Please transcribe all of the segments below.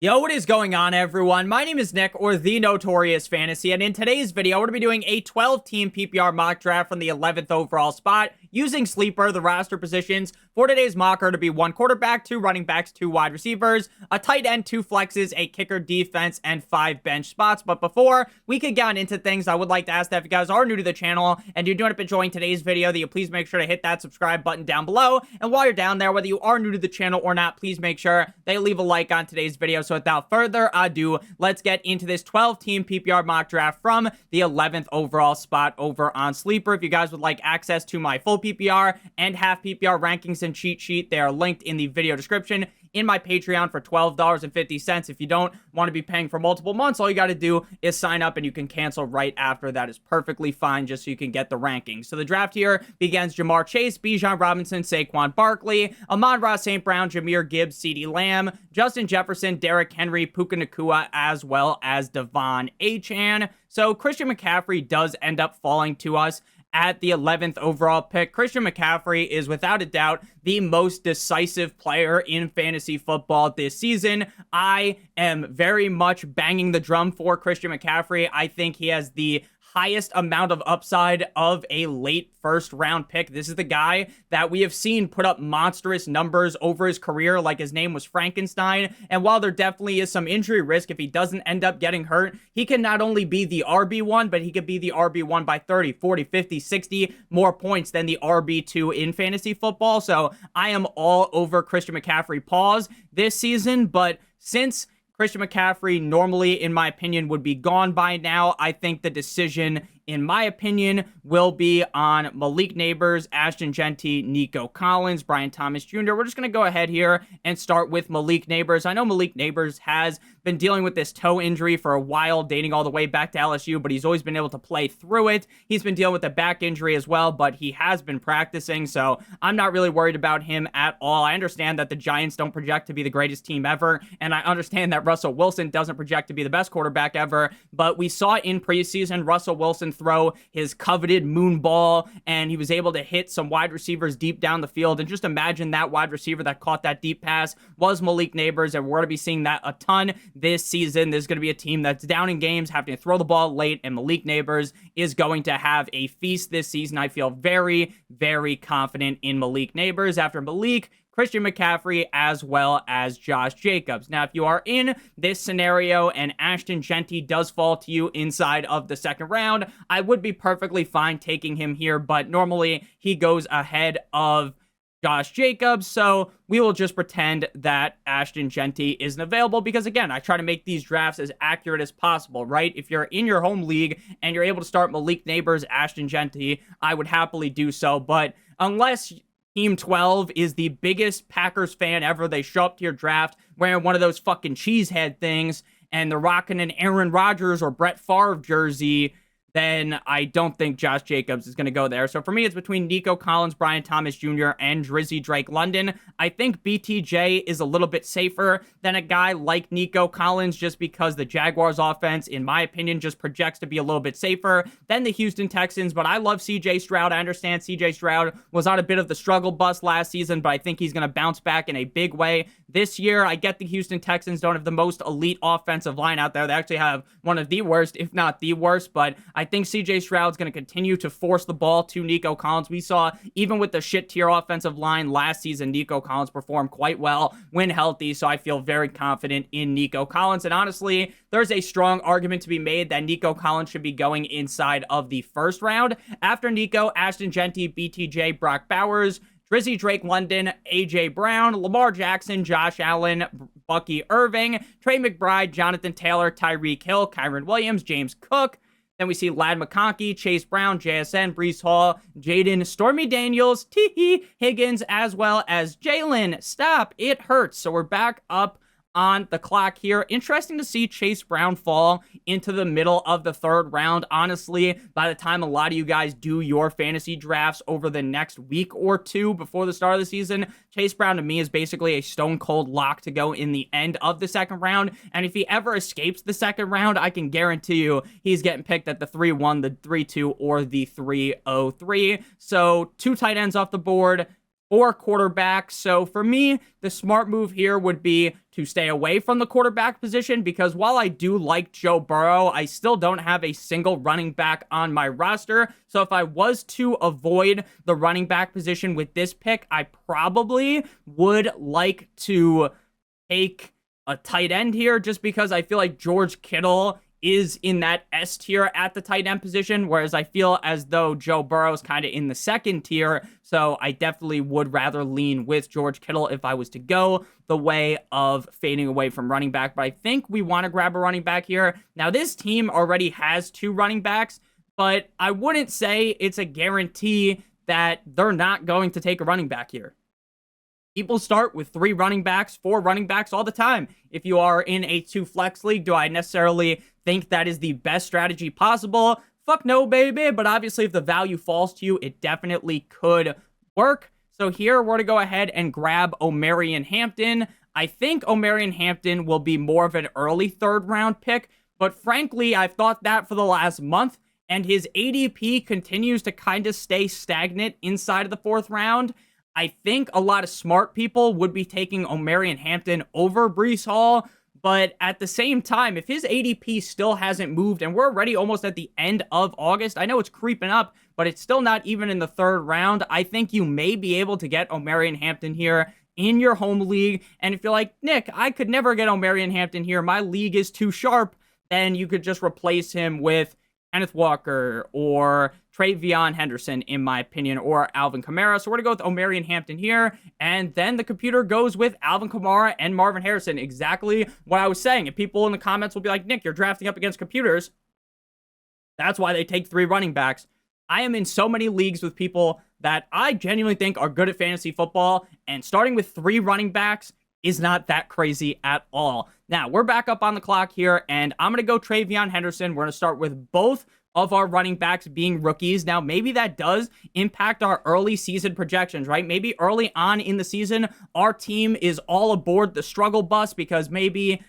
Yo, what is going on, everyone? My name is Nick, or The Notorious Fantasy, and in today's video, we're going to be doing a 12-team PPR mock draft from the 11th overall spot, using Sleeper, the roster positions for today's mocker to be 1 quarterback, 2 running backs, 2 wide receivers, a tight end, 2 flexes, a kicker, defense, and 5 bench spots. But before we could get into things, I would like to ask that if you guys are new to the channel and you do end up enjoying today's video, that you please make sure to hit that subscribe button down below. And while you're down there, whether you are new to the channel or not, please make sure that you leave a like on today's video. So without further ado, let's get into this 12-team PPR mock draft from the 11th overall spot over on Sleeper. If you guys would like access to my full PPR and half PPR rankings and cheat sheet, they are linked in the video description in my Patreon for $12.50. If you don't want to be paying for multiple months, all you got to do is sign up and you can cancel right after. That is perfectly fine, just so you can get the rankings. So the draft here begins Jamar Chase, Bijan Robinson, Saquon Barkley, Amon-Ra St. Brown, Jahmyr Gibbs, CeeDee Lamb, Justin Jefferson, Derrick Henry, Puka Nacua, as well as Devon Achane. So Christian McCaffrey does end up falling to us at the 11th overall pick. Christian McCaffrey is without a doubt the most decisive player in fantasy football this season. I am very much banging the drum for Christian McCaffrey. I think he has the highest amount of upside of a late first round pick. This is the guy that we have seen put up monstrous numbers over his career, like his name was Frankenstein. And while there definitely is some injury risk if he doesn't end up getting hurt, he can not only be the RB1, but he could be the RB1 by 30, 40, 50, 60 more points than the RB2 in fantasy football. So I am all over Christian McCaffrey pause this season, but since Christian McCaffrey normally, in my opinion, would be gone by now, I think the decision, in my opinion, will be on Malik Nabers, Ashton Jeanty, Nico Collins, Brian Thomas Jr. We're just going to go ahead here and start with Malik Nabers. I know Malik Nabers has been dealing with this toe injury for a while, dating all the way back to LSU, but he's always been able to play through it. He's been dealing with a back injury as well, but he has been practicing, so I'm not really worried about him at all. I understand that the Giants don't project to be the greatest team ever, and I understand that Russell Wilson doesn't project to be the best quarterback ever, but we saw in preseason Russell Wilson throw his coveted moon ball, and he was able to hit some wide receivers deep down the field. And just imagine that wide receiver that caught that deep pass was Malik Nabers, and we're going to be seeing that a ton this season. There's going to be a team that's down in games, having to throw the ball late, and Malik Nabers is going to have a feast this season. I feel very, very confident in Malik Nabers. After Malik, Christian McCaffrey, as well as Josh Jacobs. Now, if you are in this scenario and Ashton Jeanty does fall to you inside of the second round, I would be perfectly fine taking him here, but normally he goes ahead of Josh Jacobs, so we will just pretend that Ashton Jeanty isn't available because, again, I try to make these drafts as accurate as possible, right? If you're in your home league and you're able to start Malik Nabers, Ashton Jeanty, I would happily do so, but unless Team 12 is the biggest Packers fan ever, they show up to your draft wearing one of those fucking cheesehead things, and they're rocking an Aaron Rodgers or Brett Favre jersey, then I don't think Josh Jacobs is going to go there. So for me, it's between Nico Collins, Brian Thomas Jr., and Drizzy Drake London. I think BTJ is a little bit safer than a guy like Nico Collins, just because the Jaguars offense, in my opinion, just projects to be a little bit safer than the Houston Texans. But I love CJ Stroud. I understand CJ Stroud was on a bit of the struggle bus last season, but I think he's going to bounce back in a big way this year. I get the Houston Texans don't have the most elite offensive line out there. They actually have one of the worst, if not the worst, but I think CJ Stroud's going to continue to force the ball to Nico Collins. We saw, even with the shit tier offensive line last season, Nico Collins performed quite well when healthy, so I feel very confident in Nico Collins. And honestly, there's a strong argument to be made that Nico Collins should be going inside of the first round. After Nico, Ashton Jeanty, BTJ, Brock Bowers, Drizzy Drake London, A.J. Brown, Lamar Jackson, Josh Allen, Bucky Irving, Trey McBride, Jonathan Taylor, Tyreek Hill, Kyron Williams, James Cook. Then we see Lad McConkey, Chase Brown, JSN, Breece Hall, Jaden, Stormy Daniels, Tee Higgins, as well as Jalen. Stop, it hurts. So we're back up on the clock here. Interesting to see Chase Brown fall into the middle of the third round. Honestly, by the time a lot of you guys do your fantasy drafts over the next week or two before the start of the season, Chase Brown to me is basically a stone cold lock to go in the end of the second round. And if he ever escapes the second round, I can guarantee you he's getting picked at the 3-1, the 3-2, or the 3-0-3. So 2 tight ends off the board. or quarterback. So for me, the smart move here would be to stay away from the quarterback position, because while I do like Joe Burrow, I still don't have a single running back on my roster. So if I was to avoid the running back position with this pick, I probably would like to take a tight end here, just because I feel like George Kittle is in that S tier at the tight end position, whereas I feel as though Joe Burrow is kind of in the second tier. So I definitely would rather lean with George Kittle if I was to go the way of fading away from running back. But I think we want to grab a running back here. Now, this team already has 2 running backs, but I wouldn't say it's a guarantee that they're not going to take a running back here. People start with 3 running backs, 4 running backs all the time. If you are in a 2 flex league, do I necessarily think that is the best strategy possible? Fuck no, baby. But obviously, if the value falls to you, it definitely could work. So here, we're going to go ahead and grab Omarian Hampton. I think Omarian Hampton will be more of an early 3rd round pick, but frankly, I've thought that for the last month, and his ADP continues to kind of stay stagnant inside of the 4th round. I think a lot of smart people would be taking Omarian Hampton over Breece Hall, but at the same time, if his ADP still hasn't moved, and we're already almost at the end of August, I know it's creeping up, but it's still not even in the 3rd round, I think you may be able to get Omarian Hampton here in your home league. And if you're like, Nick, I could never get Omarian Hampton here, my league is too sharp, then you could just replace him with Kenneth Walker or TreVeyon Henderson, in my opinion, or Alvin Kamara. So we're going to go with Omarian Hampton here, and then the computer goes with Alvin Kamara and Marvin Harrison. Exactly what I was saying. And people in the comments will be like, Nick, you're drafting up against computers. That's why they take 3 running backs. I am in so many leagues with people that I genuinely think are good at fantasy football, and starting with 3 running backs is not that crazy at all. Now, we're back up on the clock here, and I'm going to go TreVeyon Henderson. We're going to start with both of our running backs being rookies. Now, maybe that does impact our early season projections, right? Maybe early on in the season, our team is all aboard the struggle bus because maybe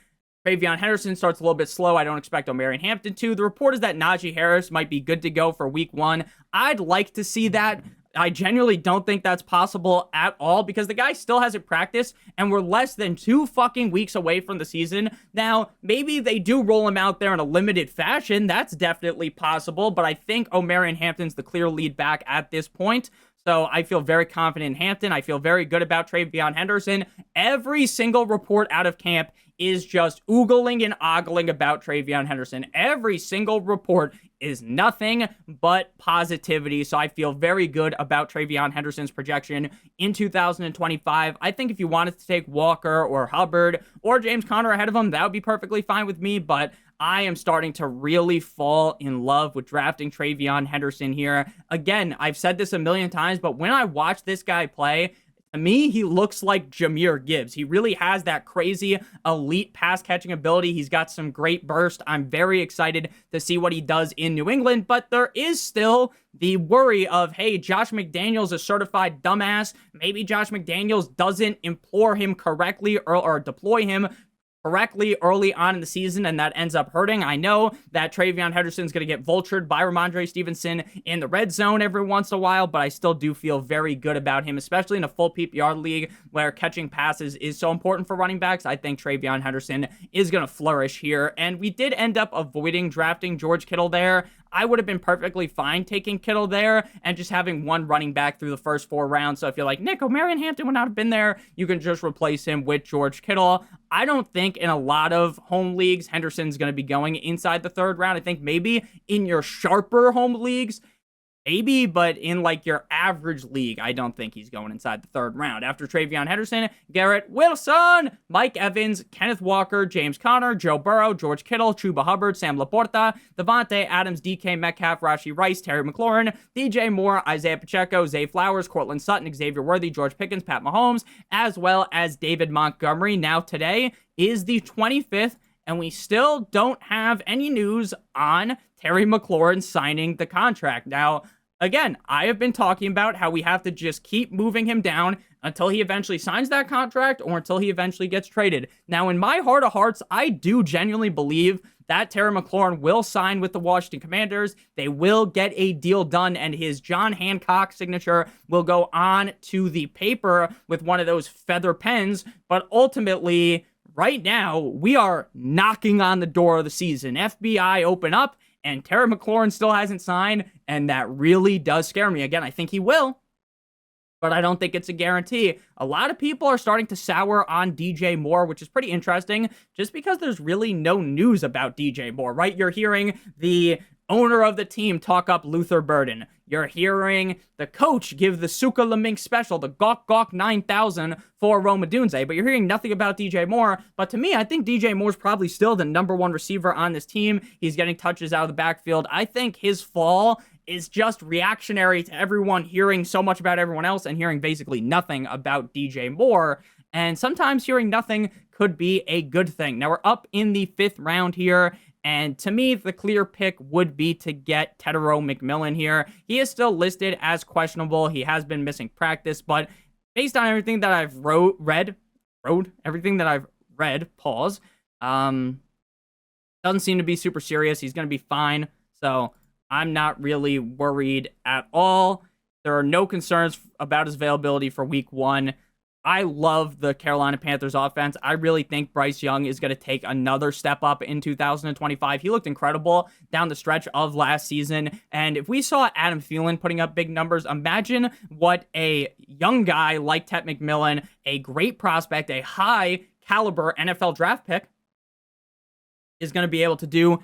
TreVeyon Henderson starts a little bit slow. I don't expect Omarian Hampton to. The report is that Najee Harris might be good to go for week 1. I'd like to see that. I genuinely don't think that's possible at all because the guy still hasn't practiced and we're less than 2 fucking weeks away from the season. Now, maybe they do roll him out there in a limited fashion. That's definitely possible, but I think Omarian Hampton's the clear lead back at this point. So I feel very confident in Hampton. I feel very good about TreVeyon Henderson. Every single report out of camp is just oogling and ogling about TreVeyon Henderson. Every single report is nothing but positivity. So I feel very good about TreVeyon Henderson's projection in 2025. I think if you wanted to take Walker or Hubbard or James Conner ahead of him, that would be perfectly fine with me. But I am starting to really fall in love with drafting TreVeyon Henderson here. Again, I've said this a million times, but when I watch this guy play, to me, he looks like Jahmyr Gibbs. He really has that crazy elite pass catching ability. He's got some great burst. I'm very excited to see what he does in New England, but there is still the worry of, hey, Josh McDaniels, a certified dumbass. Maybe Josh McDaniels doesn't implore him correctly or deploy him correctly early on in the season, and that ends up hurting. I know that TreVeyon Henderson's going to get vultured by Ramondre Stevenson in the red zone every once in a while, but I still do feel very good about him, especially in a full PPR league where catching passes is so important for running backs. I think TreVeyon Henderson is going to flourish here, and we did end up avoiding drafting George Kittle there. I would have been perfectly fine taking Kittle there and just having one running back through the first 4 rounds. So if you're like, Nick, Omarian Hampton would not have been there, you can just replace him with George Kittle. I don't think in a lot of home leagues, Henderson's going to be going inside the 3rd round. I think maybe in your sharper home leagues, maybe, but in like your average league, I don't think he's going inside the 3rd round. After TreVeyon Henderson, Garrett Wilson, Mike Evans, Kenneth Walker, James Conner, Joe Burrow, George Kittle, Chuba Hubbard, Sam Laporta, Devontae Adams, DK Metcalf, Rashee Rice, Terry McLaurin, DJ Moore, Isaiah Pacheco, Zay Flowers, Cortland Sutton, Xavier Worthy, George Pickens, Pat Mahomes, as well as David Montgomery. Now today is the 25th, and we still don't have any news on Terry McLaurin signing the contract. Now, again, I have been talking about how we have to just keep moving him down until he eventually signs that contract or until he eventually gets traded. Now, in my heart of hearts, I do genuinely believe that Terry McLaurin will sign with the Washington Commanders. They will get a deal done, and his John Hancock signature will go on to the paper with one of those feather pens. But ultimately, right now, we are knocking on the door of the season. FBI open up, and Terry McLaurin still hasn't signed, and that really does scare me. Again, I think he will, but I don't think it's a guarantee. A lot of people are starting to sour on DJ Moore, which is pretty interesting, just because there's really no news about DJ Moore, right? You're hearing the owner of the team talk up Luther Burden. You're hearing the coach give the Suka Lamink special, the Gawk Gawk 9000 for Rome Odunze, but you're hearing nothing about DJ Moore. But to me, I think DJ Moore's probably still the #1 receiver on this team. He's getting touches out of the backfield. I think his fall is just reactionary to everyone hearing so much about everyone else and hearing basically nothing about DJ Moore. And sometimes hearing nothing could be a good thing. Now, we're up in the 5th round here, and to me, the clear pick would be to get Tetairoa McMillan here. He is still listed as questionable. He has been missing practice, but based on everything that I've read, doesn't seem to be super serious. He's going to be fine. So I'm not really worried at all. There are no concerns about his availability for week 1. I love the Carolina Panthers offense. I really think Bryce Young is going to take another step up in 2025. He looked incredible down the stretch of last season. And if we saw Adam Thielen putting up big numbers, imagine what a young guy like Tet McMillan, a great prospect, a high caliber NFL draft pick, is going to be able to do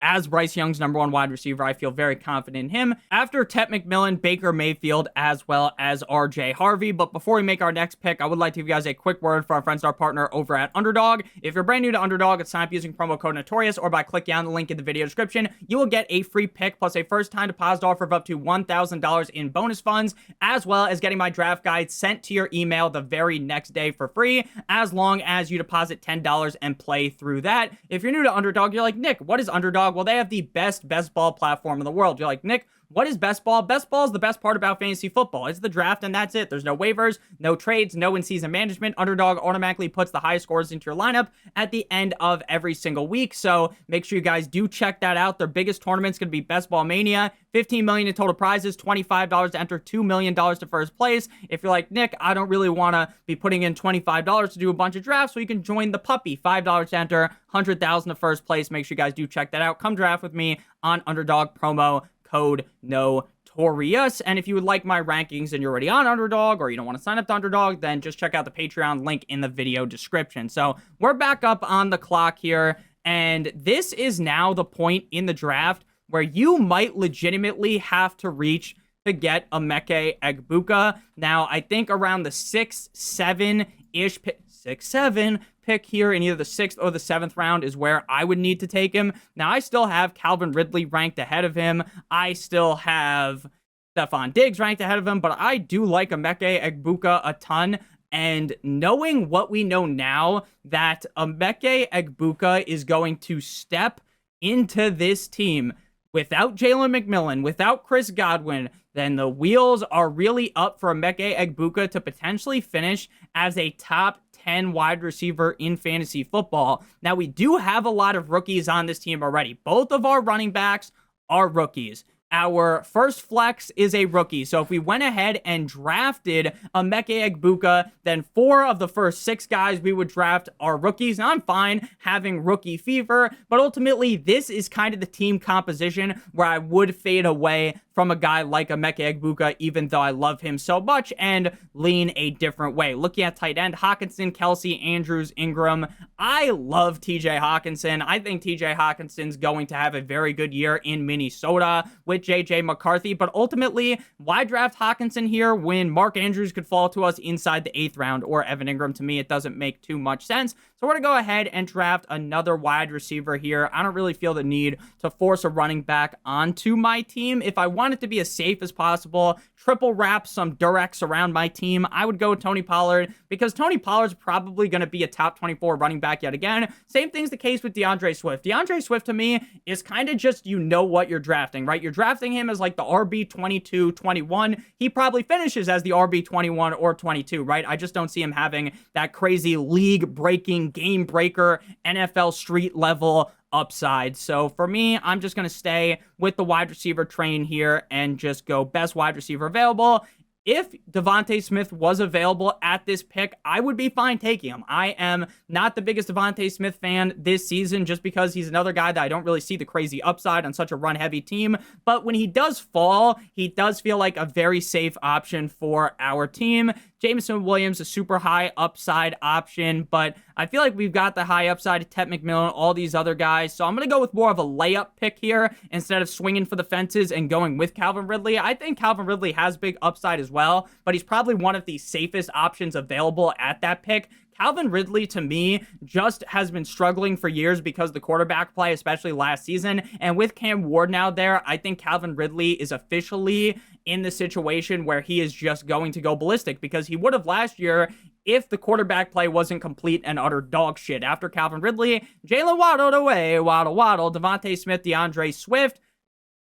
as Bryce Young's #1 wide receiver. I feel very confident in him. After Tet McMillan, Baker Mayfield, as well as RJ Harvey. But before we make our next pick, I would like to give you guys a quick word for our friends, our partner over at Underdog. If you're brand new to Underdog, sign up using promo code Notorious or by clicking on the link in the video description. You will get a free pick plus a first-time deposit offer of up to $1,000 in bonus funds, as well as getting my draft guide sent to your email the very next day for free, as long as you deposit $10 and play through that. If you're new to Underdog, you're like, Nick, what is Underdog? Well, they have the best ball platform in the world. You're like, Nick, what is best ball? Best ball is the best part about fantasy football. It's the draft, and that's it. There's no waivers, no trades, no in-season management. Underdog automatically puts the highest scores into your lineup at the end of every single week. So make sure you guys do check that out. Their biggest tournament's going to be Best Ball Mania. $15 million in total prizes, $25 to enter, $2 million to first place. If you're like, Nick, I don't really want to be putting in $25 to do a bunch of drafts, so you can join the puppy. $5 to enter, $100,000 to first place. Make sure you guys do check that out. Come draft with me on Underdog, promo code Notorious. And if you would like my rankings and you're already on Underdog, or you don't want to sign up to Underdog, then just check out the Patreon link in the video description. So we're back up on the clock here, and this is now the point in the draft where you might legitimately have to reach to get a Emeka Egbuka. Now, I think around the 6-7-ish, 6-7 pick here in either the 6th or the 7th round is where I would need to take him. Now, I still have Calvin Ridley ranked ahead of him. I still have Stephon Diggs ranked ahead of him, but I do like Emeka Egbuka a ton. And knowing what we know now, that Emeka Egbuka is going to step into this team without Jalen McMillan, without Chris Godwin, then the wheels are really up for Emeka Egbuka to potentially finish as a top 10 wide receiver in fantasy football. Now, we do have a lot of rookies on this team already. Both of our running backs are rookies. Our first flex is a rookie. So if we went ahead and drafted Emeka Egbuka, then 4 of the first 6 guys we would draft are rookies. And I'm fine having rookie fever, but ultimately this is kind of the team composition where I would fade away from a guy like Emeka Egbuka, even though I love him so much, and lean a different way. Looking at tight end, Hawkinson, Kelsey, Andrews, Ingram. I love TJ Hawkinson. I think TJ Hawkinson's going to have a very good year in Minnesota with JJ McCarthy, but ultimately, why draft Hawkinson here when Mark Andrews could fall to us inside the 8th round, or Evan Ingram? To me, it doesn't make too much sense. So we're going to go ahead and draft another wide receiver here. I don't really feel the need to force a running back onto my team. If I want it to be as safe as possible, triple wrap some Durex around my team, I would go with Tony Pollard, because Tony Pollard's probably going to be a top 24 running back yet again. Same thing's the case with DeAndre Swift. DeAndre Swift, to me, is kind of just, you know what you're drafting, right? You're drafting drafting him as like the RB 22, 21, he probably finishes as the RB 21 or 22, right? I just don't see him having that crazy league-breaking, game-breaker, NFL street level upside. So for me, I'm just going to stay with the wide receiver train here and just go best wide receiver available. If Devontae Smith was available at this pick, I would be fine taking him. I am not the biggest Devontae Smith fan this season just because he's another guy that I don't really see the crazy upside on such a run-heavy team. But when he does fall, he does feel like a very safe option for our team. Jameson Williams, a super high upside option, but I feel like we've got the high upside of Tetairoa McMillan, all these other guys. So I'm going to go with more of a layup pick here instead of swinging for the fences and going with Calvin Ridley. I think Calvin Ridley has big upside as well, but he's probably one of the safest options available at that pick. Calvin Ridley, to me, just has been struggling for years because of the quarterback play, especially last season. And with Cam Ward now there, I think Calvin Ridley is officially in the situation where he is just going to go ballistic because he would have last year if the quarterback play wasn't complete and utter dog shit. After Calvin Ridley, Jalen waddled away, waddle, Devontae Smith, DeAndre Swift,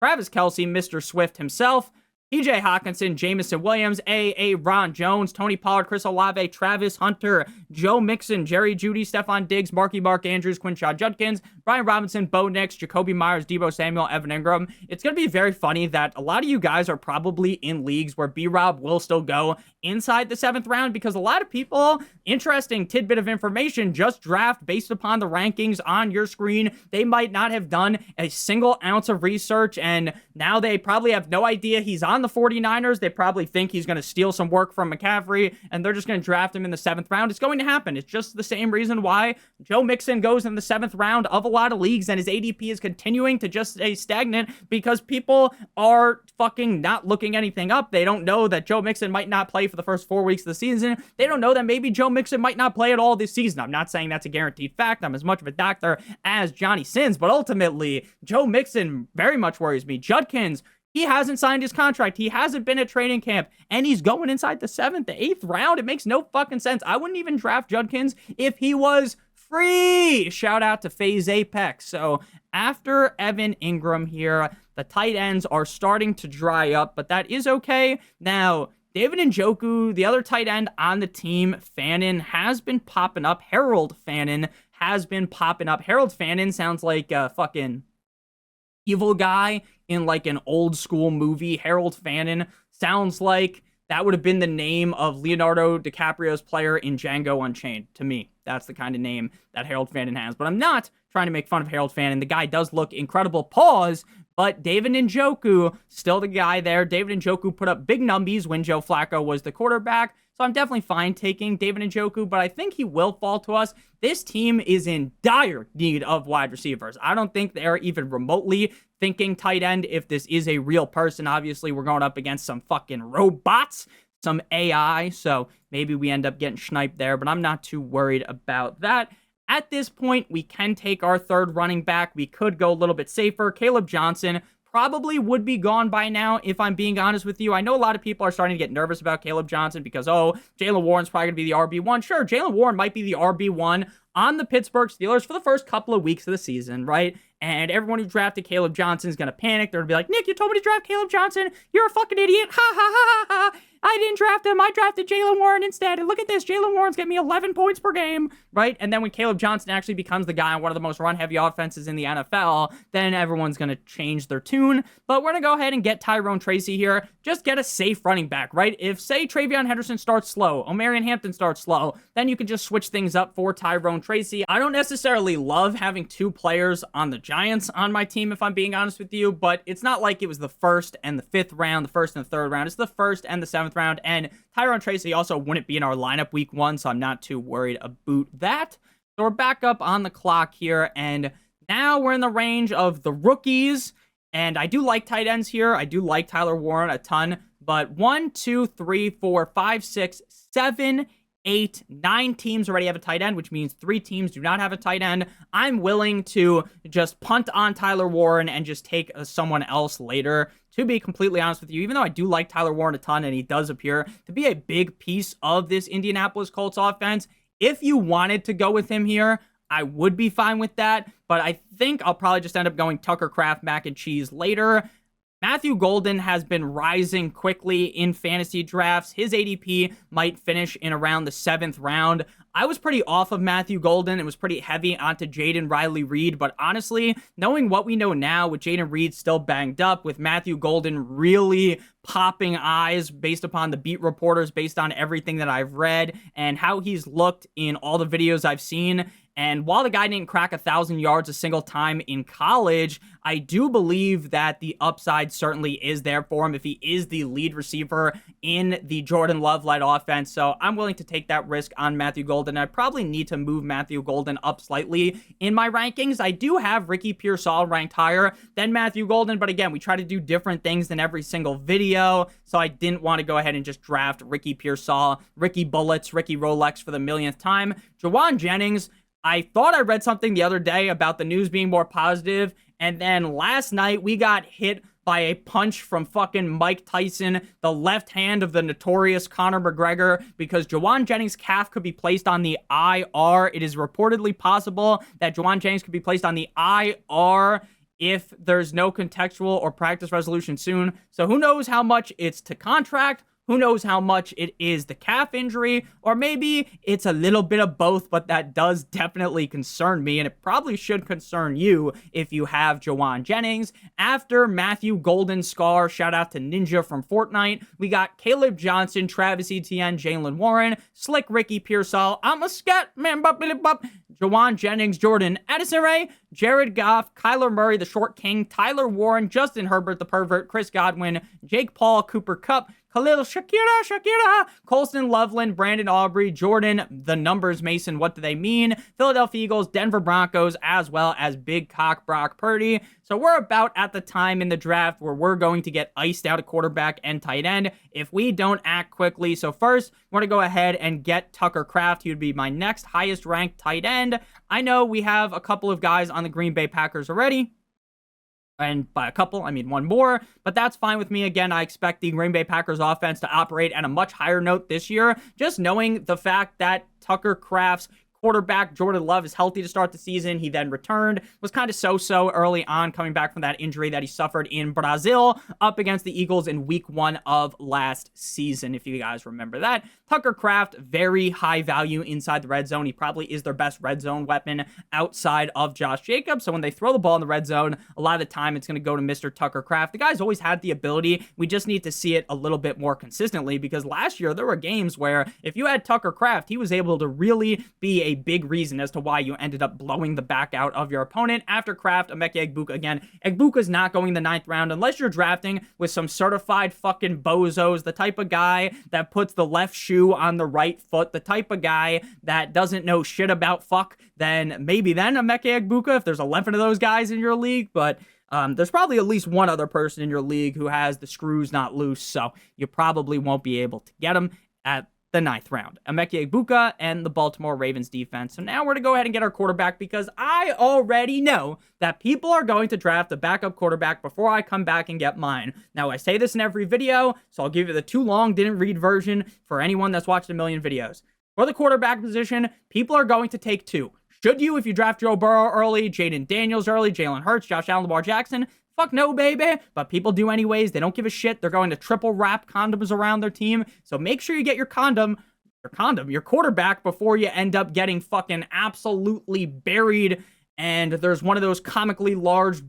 Travis Kelce, Mr. Swift himself, TJ Hawkinson, Jameson Williams, Ron Jones, Tony Pollard, Chris Olave, Travis Hunter, Joe Mixon, Jerry Jeudy, Stephon Diggs, Mark Andrews, Quinshon Judkins, Brian Robinson, Bo Nix, Jacoby Myers, Deebo Samuel, Evan Ingram. It's going to be very funny that a lot of you guys are probably in leagues where B-Rob will still go inside the 7th round because a lot of people, interesting tidbit of information, just draft based upon the rankings on your screen. They might not have done a single ounce of research, and now they probably have no idea he's on the 49ers. They probably think he's going to steal some work from McCaffrey, and they're just going to draft him in the 7th round. It's going to happen. It's just the same reason why Joe Mixon goes in the 7th round of a lot of leagues, and his ADP is continuing to just stay stagnant because people are fucking not looking anything up. They don't know that Joe Mixon might not play for the first 4 weeks of the season. They don't know that maybe Joe Mixon might not play at all this season. I'm not saying that's a guaranteed fact. I'm as much of a doctor as Johnny Sins, but ultimately, Joe Mixon very much worries me. Judkins, he hasn't signed his contract. He hasn't been at training camp, and he's going inside the 7th, the 8th round. It makes no fucking sense. I wouldn't even draft Judkins if he was free. Shout out to FaZe Apex. So after Evan Ingram here, the tight ends are starting to dry up, but that is okay. Now, David Njoku, the other tight end on the team, Fannin, has been popping up. Harold Fannin has been popping up. Harold Fannin sounds like a fucking evil guy in like an old school movie. Harold Fannin sounds like that would have been the name of Leonardo DiCaprio's player in Django Unchained. To me, that's the kind of name that Harold Fannin has. But I'm not trying to make fun of Harold Fannin. The guy does look incredible. Pause. But David Njoku, still the guy there. David Njoku put up big numbies when Joe Flacco was the quarterback. So I'm definitely fine taking David Njoku, but I think he will fall to us. This team is in dire need of wide receivers. I don't think they're even remotely thinking tight end if this is a real person. Obviously, we're going up against some fucking robots, some AI, so maybe we end up getting sniped there, but I'm not too worried about that. At this point, we can take our third running back. We could go a little bit safer. Caleb Johnson probably would be gone by now, if I'm being honest with you. I know a lot of people are starting to get nervous about Caleb Johnson because, oh, Jaylen Warren's probably going to be the RB1. Sure, Jaylen Warren might be the RB1 on the Pittsburgh Steelers for the first couple of weeks of the season, right? And everyone who drafted Caleb Johnson is going to panic. They're going to be like, Nick, you told me to draft Caleb Johnson. You're a fucking idiot. Ha, ha, ha, ha, ha. I didn't draft him. I drafted Jaylen Warren instead. And look at this. Jaylen Warren's getting me 11 points per game, right? And then when Caleb Johnson actually becomes the guy on one of the most run-heavy offenses in the NFL, then everyone's going to change their tune. But we're going to go ahead and get Tyrone Tracy here. Just get a safe running back, right? If, say, TreVeyon Henderson starts slow, Omarian Hampton starts slow, then you can just switch things up for Tyrone Tracy. I don't necessarily love having two players on the Giants on my team, if I'm being honest with you, but it's not like it was the 1st and the 5th round, the 1st and the 3rd round. It's the 1st and the 7th round, and Tyrone Tracy also wouldn't be in our lineup week 1, so I'm not too worried about that. So we're back up on the clock here, and now we're in the range of the rookies, and I do like tight ends here. I do like Tyler Warren a ton, but 1, 2, 3, 4, 5, 6, 7, 8, 9 teams already have a tight end, which means 3 teams do not have a tight end. I'm willing to just punt on Tyler Warren and just take someone else later, to be completely honest with you, even though I do like Tyler Warren a ton and he does appear to be a big piece of this Indianapolis Colts offense. If you wanted to go with him here, I would be fine with that, but I think I'll probably just end up going Tucker Kraft mac and cheese later. Matthew Golden has been rising quickly in fantasy drafts. His ADP might finish in around the 7th round. I was pretty off of Matthew Golden. It was pretty heavy onto Jaden Riley Reed, but honestly, knowing what we know now with Jaden Reed still banged up, with Matthew Golden really popping eyes based upon the beat reporters, based on everything that I've read and how he's looked in all the videos I've seen. And while the guy didn't crack 1,000 yards a single time in college, I do believe that the upside certainly is there for him if he is the lead receiver in the Jordan Love-led offense. So I'm willing to take that risk on Matthew Golden. I probably need to move Matthew Golden up slightly in my rankings. I do have Ricky Pearsall ranked higher than Matthew Golden, but again, we try to do different things in every single video, so I didn't want to go ahead and just draft Ricky Pearsall, Ricky Bullets, Ricky Rolex for the millionth time. Jawan Jennings, I thought I read something the other day about the news being more positive, and then last night we got hit by a punch from fucking Mike Tyson, the left hand of the notorious Conor McGregor, because Jawan Jennings' calf could be placed on the IR. It is reportedly possible that Jawan Jennings could be placed on the IR if there's no contextual or practice resolution soon. So who knows how much it's to contract, who knows how much it is the calf injury, or maybe it's a little bit of both, but that does definitely concern me, and it probably should concern you if you have Jawan Jennings. After Matthew Golden's scar, shout out to Ninja from Fortnite, we got Caleb Johnson, Travis Etienne, Jalen Warren, Slick Ricky Pearsall, I'm a scat man, Jawan Jennings, Jordan Addison Ray, Jared Goff, Kyler Murray, the Short King, Tyler Warren, Justin Herbert, the Pervert, Chris Godwin, Jake Paul, Cooper Kupp, Khalil Shakira, Colston Loveland, Brandon Aubrey, Jordan, the numbers Mason, what do they mean? Philadelphia Eagles, Denver Broncos, as well as Big Cock Brock Purdy. So we're about at the time in the draft where we're going to get iced out at quarterback and tight end if we don't act quickly. So first, we're going to go ahead and get Tucker Kraft. He would be my next highest ranked tight end. I know we have a couple of guys on the Green Bay Packers already. And by a couple, I mean one more, but that's fine with me. Again, I expect the Green Bay Packers offense to operate at a much higher note this year, just knowing the fact that Tucker Kraft's quarterback Jordan Love is healthy to start the season. He then returned, was kind of so-so early on, coming back from that injury that he suffered in Brazil up against the Eagles in week 1 of last season, if you guys remember that. Tucker Kraft, very high value inside the red zone. He probably is their best red zone weapon outside of Josh Jacobs. So when they throw the ball in the red zone, a lot of the time it's going to go to Mr. Tucker Kraft. The guy's always had the ability. We just need to see it a little bit more consistently, because last year there were games where if you had Tucker Kraft, he was able to really be a big reason as to why you ended up blowing the back out of your opponent. After Kraft, Emeka Egbuka again. Egbuka's not going the 9th round unless you're drafting with some certified fucking bozos, the type of guy that puts the left shoe on the right foot, the type of guy that doesn't know shit about fuck. Then maybe Emeka Egbuka, if there's 11 of those guys in your league, but there's probably at least one other person in your league who has the screws not loose, so you probably won't be able to get him at the 9th round. Emeka Egbuka and the Baltimore Ravens defense. So now we're going to go ahead and get our quarterback, because I already know that people are going to draft a backup quarterback before I come back and get mine. Now, I say this in every video, so I'll give you the too long didn't read version for anyone that's watched a million videos. For the quarterback position, people are going to take 2. Should you, if you draft Joe Burrow early, Jaden Daniels early, Jalen Hurts, Josh Allen, Lamar Jackson? Fuck no, baby. But people do anyways. They don't give a shit. They're going to triple wrap condoms around their team. So make sure you get your quarterback before you end up getting fucking absolutely buried. And there's one of those comically large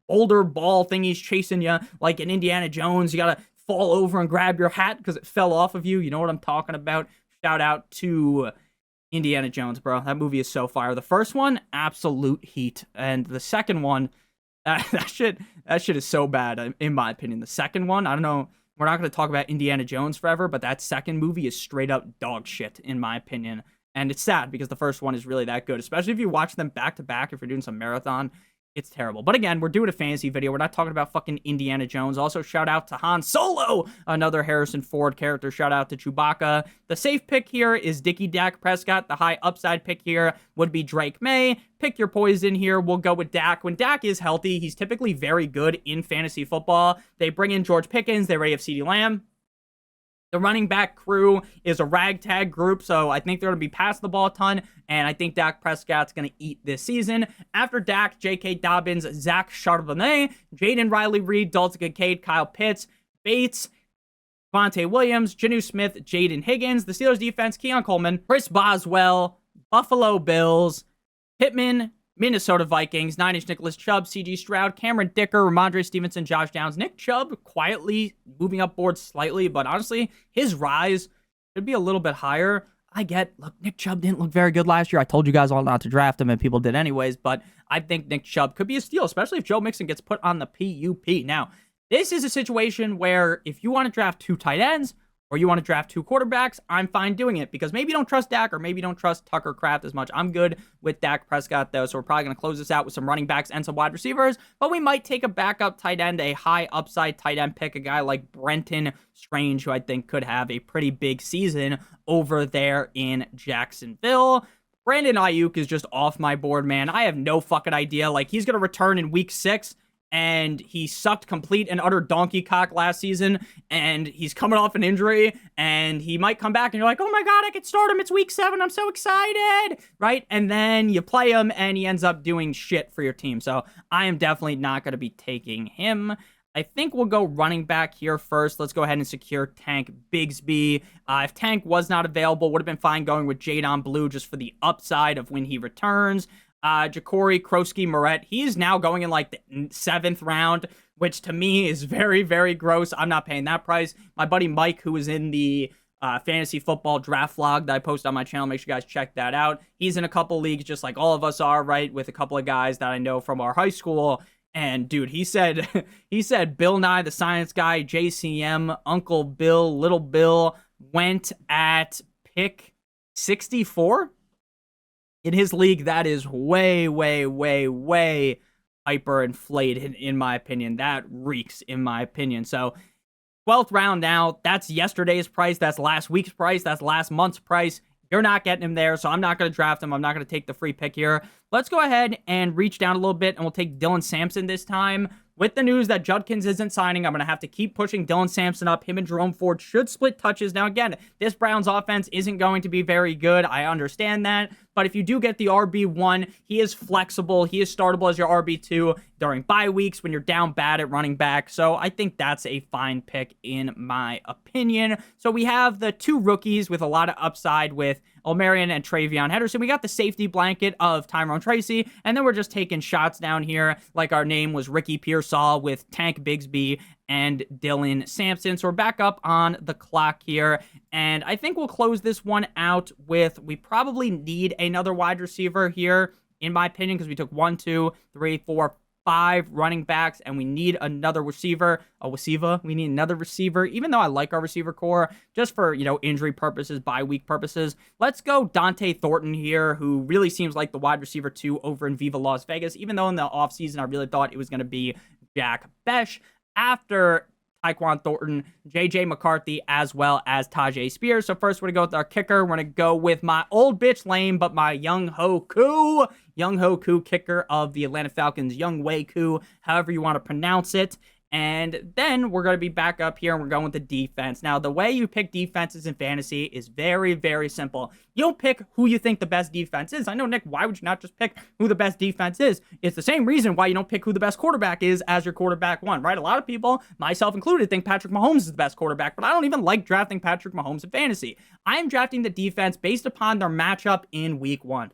boulder ball thingies chasing you like in Indiana Jones. You got to fall over and grab your hat because it fell off of you. You know what I'm talking about. Shout out to Indiana Jones, bro. That movie is so fire. The first one, absolute heat. And the second one, that shit is so bad, in my opinion. The second one, I don't know, we're not going to talk about Indiana Jones forever, but that second movie is straight up dog shit, in my opinion. And it's sad, because the first one is really that good, especially if you watch them back to back, if you're doing some marathon. It's terrible. But again, we're doing a fantasy video. We're not talking about fucking Indiana Jones. Also, shout out to Han Solo, another Harrison Ford character. Shout out to Chewbacca. The safe pick here is Dak Prescott. The high upside pick here would be Drake May. Pick your poison here. We'll go with Dak. When Dak is healthy, he's typically very good in fantasy football. They bring in George Pickens. They already have CeeDee Lamb. The running back crew is a ragtag group, so I think they're going to be passing the ball a ton, and I think Dak Prescott's going to eat this season. After Dak, J.K. Dobbins, Zach Charbonnet, Jaden Riley Reed, Dalton Kincaid, Kyle Pitts, Bates, Vontae Williams, Janu Smith, Jaden Higgins. The Steelers defense, Keon Coleman, Chris Boswell, Buffalo Bills, Pittman, Minnesota Vikings, 9-inch Nicholas Chubb, C.G. Stroud, Cameron Dicker, Ramondre Stevenson, Josh Downs. Nick Chubb quietly moving up board slightly, but honestly, his rise should be a little bit higher. Look, Nick Chubb didn't look very good last year. I told you guys all not to draft him, and people did anyways, but I think Nick Chubb could be a steal, especially if Joe Mixon gets put on the PUP. Now, this is a situation where if you want to draft 2 tight ends, or you want to draft 2 quarterbacks, I'm fine doing it because maybe you don't trust Dak or maybe you don't trust Tucker Kraft as much. I'm good with Dak Prescott, though, so we're probably going to close this out with some running backs and some wide receivers, but we might take a backup tight end, a high upside tight end pick, a guy like Brenton Strange, who I think could have a pretty big season over there in Jacksonville. Brandon Ayuk is just off my board, man. I have no fucking idea. Like, he's going to return in week 6. And he sucked complete and utter donkey cock last season, and he's coming off an injury, and he might come back, and you're like, oh my god, I could start him, it's week 7, I'm so excited, right? And then you play him, and he ends up doing shit for your team, so I am definitely not going to be taking him. I think we'll go running back here first. Let's go ahead and secure Tank Bigsby. If Tank was not available, would have been fine going with Jadon Blue just for the upside of when he returns. Ja'Cory Krosky-Moret, he's now going in like the 7th round, which to me is very, very gross. I'm not paying that price. My buddy Mike, who was in the fantasy football draft vlog that I post on my channel, make sure you guys check that out. He's in a couple leagues just like all of us are, right, with a couple of guys that I know from our high school. And dude, he said Bill Nye the Science Guy, JCM, Uncle Bill, Little Bill went at pick 64. In his league, that is way, way, way, way hyper-inflated, in my opinion. That reeks, in my opinion. So, 12th round now, that's yesterday's price, that's last week's price, that's last month's price. You're not getting him there, so I'm not going to draft him. I'm not going to take the free pick here. Let's go ahead and reach down a little bit, and we'll take Dylan Sampson this time. With the news that Judkins isn't signing, I'm going to have to keep pushing Dylan Sampson up. Him and Jerome Ford should split touches. Now, again, this Browns offense isn't going to be very good. I understand that. But if you do get the RB1, he is flexible. He is startable as your RB2 during bye weeks when you're down bad at running back. So I think that's a fine pick in my opinion. So we have the 2 rookies with a lot of upside with Omarian and TreVeyon Henderson. We got the safety blanket of Tyrone Tracy, and then we're just taking shots down here like our name was Ricky Pearsall with Tank Bigsby and Dylan Sampson. So we're back up on the clock here, and I think we'll close this one out with, we probably need another wide receiver here, in my opinion, because we took 1, 2, 3, 4, 5 running backs, and we need another receiver. We need another receiver, even though I like our receiver core, just for, injury purposes, bye week purposes. Let's go Dante Thornton here, who really seems like the wide receiver 2 over in Viva Las Vegas, even though in the offseason I really thought it was going to be Jack Besh. After Tyquan Thornton, J.J. McCarthy, as well as Tajay Spears. So first, we're going to go with our kicker. We're going to go with my old bitch lame, but my Young Ho Koo kicker of the Atlanta Falcons, Young Wei Koo, however you want to pronounce it. And then we're going to be back up here, and we're going with the defense. Now, the way you pick defenses in fantasy is very, very simple. You don't pick who you think the best defense is. I know, Nick, why would you not just pick who the best defense is? It's the same reason why you don't pick who the best quarterback is as your quarterback 1, right? A lot of people, myself included, think Patrick Mahomes is the best quarterback, but I don't even like drafting Patrick Mahomes in fantasy. I am drafting the defense based upon their matchup in week 1.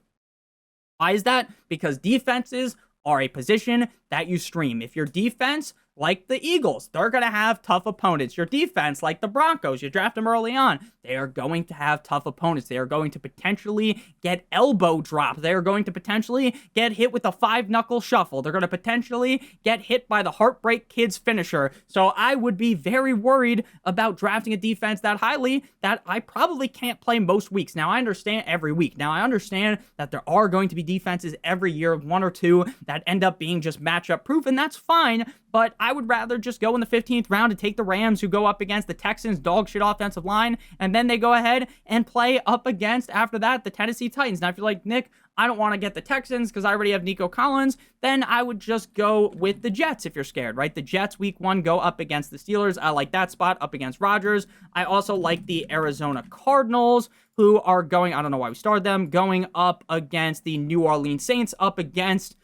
Why is that? Because defenses are a position that you stream. If your defense, like the Eagles, they're going to have tough opponents. Your defense, like the Broncos, you draft them early on, they are going to have tough opponents. They are going to potentially get elbow dropped. They are going to potentially get hit with a 5-knuckle shuffle. They're going to potentially get hit by the Heartbreak Kids finisher. So I would be very worried about drafting a defense that highly that I probably can't play most weeks. Now, I understand every week. Now, I understand that there are going to be defenses every year, 1 or 2, that end up being just matchup proof, and that's fine. But I would rather just go in the 15th round and take the Rams, who go up against the Texans' dog shit offensive line, and then they go ahead and play up against, after that, the Tennessee Titans. Now, if you're like, Nick, I don't want to get the Texans because I already have Nico Collins, then I would just go with the Jets if you're scared, right? The Jets week 1 go up against the Steelers. I like that spot up against Rodgers. I also like the Arizona Cardinals, who are going, I don't know why we started them, going up against the New Orleans Saints, up against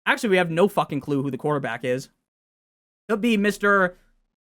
actually, we have no fucking clue who the quarterback is. Could be Mr.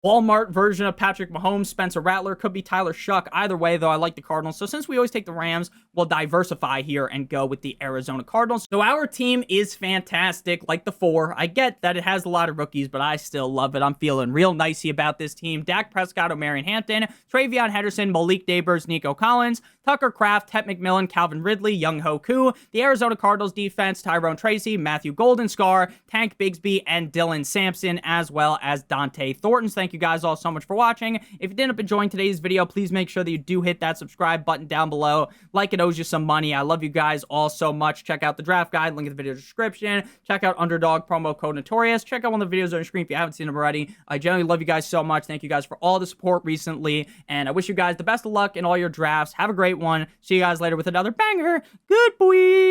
Walmart version of Patrick Mahomes, Spencer Rattler, could be Tyler Shuck. Either way, though, I like the Cardinals. So since we always take the Rams, we'll diversify here and go with the Arizona Cardinals. So our team is fantastic, like the 4. I get that it has a lot of rookies, but I still love it. I'm feeling real nicey about this team. Dak Prescott, Omarian Hampton, TreVeyon Henderson, Malik Nabers, Nico Collins, Tucker Kraft, Tetairoa McMillan, Calvin Ridley, Young Ho Koo, the Arizona Cardinals defense, Tyrone Tracy, Matthew Goldenscar, Tank Bigsby, and Dylan Samson, as well as Dante Thornton. Thank you guys all so much for watching. If you did end up enjoying today's video, please make sure that you do hit that subscribe button down below. Like it owes you some money. I love you guys all so much. Check out the draft guide, link in the video description. Check out Underdog, promo code Notorious. Check out one of the videos on your screen if you haven't seen them already. I genuinely love you guys so much. Thank you guys for all the support recently, and I wish you guys the best of luck in all your drafts. Have a great one. See you guys later with another banger. Good boy.